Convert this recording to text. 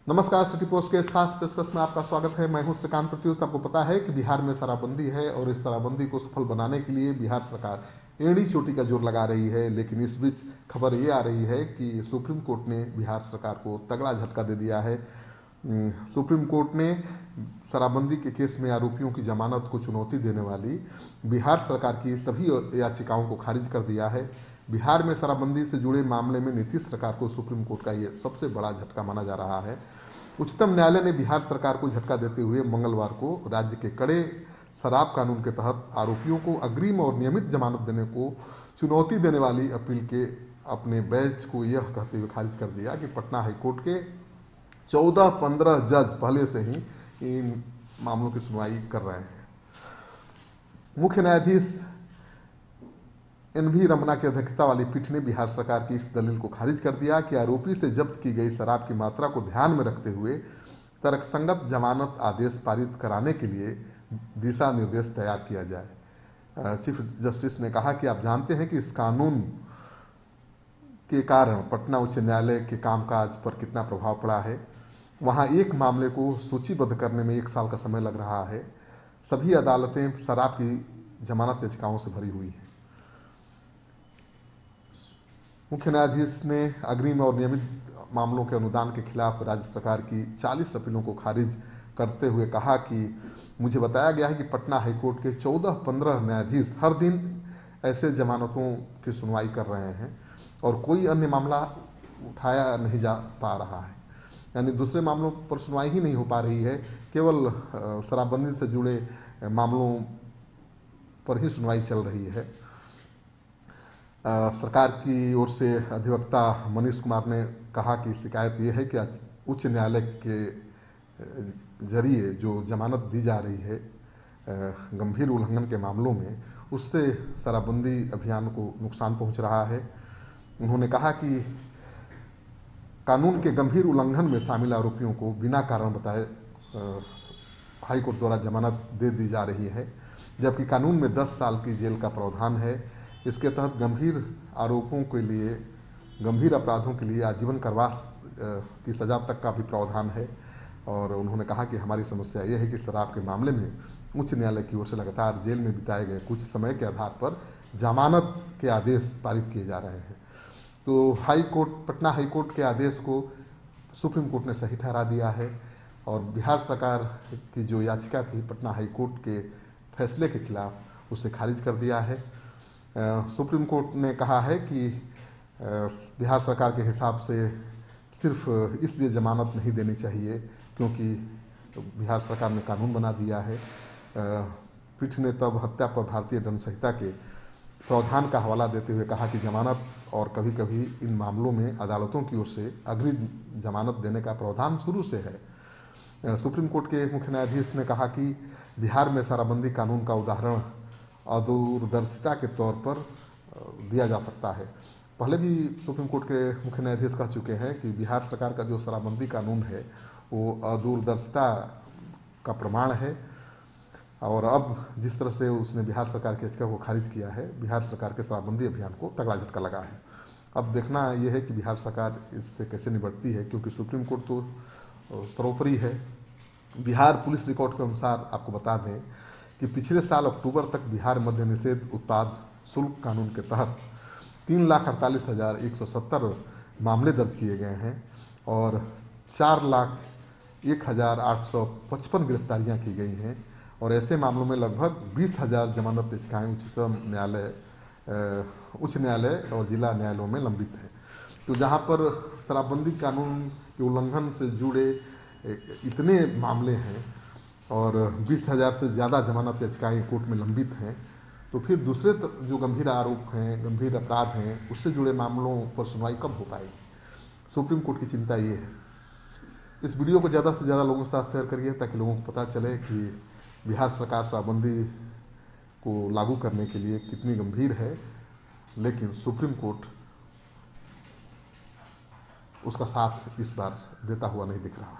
नमस्कार। City post के इस खास पेशकश में आपका स्वागत है। मैं हूं श्रीकांत प्रत्युष। आपको पता है कि बिहार में शराबबंदी है और इस शराबबंदी को सफल बनाने के लिए बिहार सरकार एड़ी चोटी का जोर लगा रही है। लेकिन इस बीच खबर ये आ रही है कि सुप्रीम कोर्ट ने बिहार सरकार को तगड़ा झटका दे दिया है। सुप्रीम कोर्ट ने शराबबंदी के केस में आरोपियों की जमानत को चुनौती देने वाली बिहार सरकार की सभी याचिकाओं को खारिज कर दिया है। बिहार में शराबबंदी से जुड़े मामले में नीतीश सरकार को सुप्रीम कोर्ट का ये सबसे बड़ा झटका माना जा रहा है। उच्चतम न्यायालय ने बिहार सरकार को झटका देते हुए मंगलवार को राज्य के कड़े शराब कानून के तहत आरोपियों को अग्रिम और नियमित जमानत देने को चुनौती देने वाली अपील के अपने बेंच को यह कहते हुए खारिज कर दिया कि पटना हाईकोर्ट के 14-15 जज पहले से ही इन मामलों की सुनवाई कर रहे हैं। मुख्य न्यायाधीश NV रमना की अध्यक्षता वाली पीठ ने बिहार सरकार की इस दलील को खारिज कर दिया कि आरोपी से जब्त की गई शराब की मात्रा को ध्यान में रखते हुए तर्कसंगत जमानत आदेश पारित कराने के लिए दिशा निर्देश तैयार किया जाए। चीफ जस्टिस ने कहा कि आप जानते हैं कि इस कानून के कारण पटना उच्च न्यायालय के कामकाज पर कितना प्रभाव पड़ा है। वहाँ एक मामले को सूचीबद्ध करने में 1 साल का समय लग रहा है। सभी अदालतें शराब की जमानत याचिकाओं से भरी हुई हैं। मुख्य न्यायाधीश ने अग्रिम और नियमित मामलों के अनुदान के खिलाफ राज्य सरकार की 40 अपीलों को खारिज करते हुए कहा कि मुझे बताया गया है कि पटना हाईकोर्ट के 14-15 न्यायाधीश हर दिन ऐसे जमानतों की सुनवाई कर रहे हैं और कोई अन्य मामला उठाया नहीं जा पा रहा है। यानी दूसरे मामलों पर सुनवाई ही नहीं हो पा रही है, केवल शराबबंदी से जुड़े मामलों पर ही सुनवाई चल रही है। सरकार की ओर से अधिवक्ता मनीष कुमार ने कहा कि शिकायत ये है कि उच्च न्यायालय के जरिए जो जमानत दी जा रही है गंभीर उल्लंघन के मामलों में, उससे शराबबंदी अभियान को नुकसान पहुंच रहा है। उन्होंने कहा कि कानून के गंभीर उल्लंघन में शामिल आरोपियों को बिना कारण बताए हाईकोर्ट द्वारा जमानत दे दी जा रही है, जबकि कानून में 10 साल की जेल का प्रावधान है। इसके तहत गंभीर आरोपों के लिए, गंभीर अपराधों के लिए आजीवन कारावास की सजा तक का भी प्रावधान है। और उन्होंने कहा कि हमारी समस्या यह है कि शराब के मामले में उच्च न्यायालय की ओर से लगातार जेल में बिताए गए कुछ समय के आधार पर जमानत के आदेश पारित किए जा रहे हैं। तो पटना हाईकोर्ट के आदेश को सुप्रीम कोर्ट ने सही ठहरा दिया है और बिहार सरकार की जो याचिका थी पटना हाईकोर्ट के फैसले के खिलाफ, उसे खारिज कर दिया है। सुप्रीम कोर्ट ने कहा है कि बिहार सरकार के हिसाब से सिर्फ इसलिए जमानत नहीं देनी चाहिए क्योंकि बिहार सरकार ने कानून बना दिया है। पीठ ने तब हत्या पर भारतीय दंड संहिता के प्रावधान का हवाला देते हुए कहा कि जमानत और कभी कभी इन मामलों में अदालतों की ओर से अग्रिम जमानत देने का प्रावधान शुरू से है। सुप्रीम कोर्ट के मुख्य न्यायाधीश ने कहा कि बिहार में शराबबंदी कानून का उदाहरण अदूरदर्शिता के तौर पर दिया जा सकता है। पहले भी सुप्रीम कोर्ट के मुख्य न्यायाधीश कह चुके हैं कि बिहार सरकार का जो शराबबंदी कानून है वो अदूरदर्शिता का प्रमाण है। और अब जिस तरह से उसने बिहार सरकार की याचिका को खारिज किया है, बिहार सरकार के शराबबंदी अभियान को तगड़ा झटका लगा है। अब देखना यह है कि बिहार सरकार इससे कैसे निपटती है, क्योंकि सुप्रीम कोर्ट तो सर्वोपरि है। बिहार पुलिस रिकॉर्ड के अनुसार आपको बता दें कि पिछले साल अक्टूबर तक बिहार मद्य निषेध उत्पाद शुल्क कानून के तहत 3,48,170 मामले दर्ज किए गए हैं और 4,01,855 गिरफ्तारियां की गई हैं। और ऐसे मामलों में लगभग 20,000 जमानत याचिकाएं उच्च न्यायालय और जिला न्यायालयों में लंबित हैं। तो जहां पर शराबबंदी कानून के उल्लंघन से जुड़े इतने मामले हैं और 20,000 से ज़्यादा जमानत याचिकाएं कोर्ट में लंबित हैं, तो फिर दूसरे जो गंभीर आरोप हैं, गंभीर अपराध हैं, उससे जुड़े मामलों पर सुनवाई कब हो पाएगी। सुप्रीम कोर्ट की चिंता ये है। इस वीडियो को ज़्यादा से ज़्यादा लोगों के साथ शेयर करिए ताकि लोगों को पता चले कि बिहार सरकार शराबबंदी को लागू करने के लिए कितनी गंभीर है, लेकिन सुप्रीम कोर्ट उसका साथ इस बार देता हुआ नहीं दिख रहा है।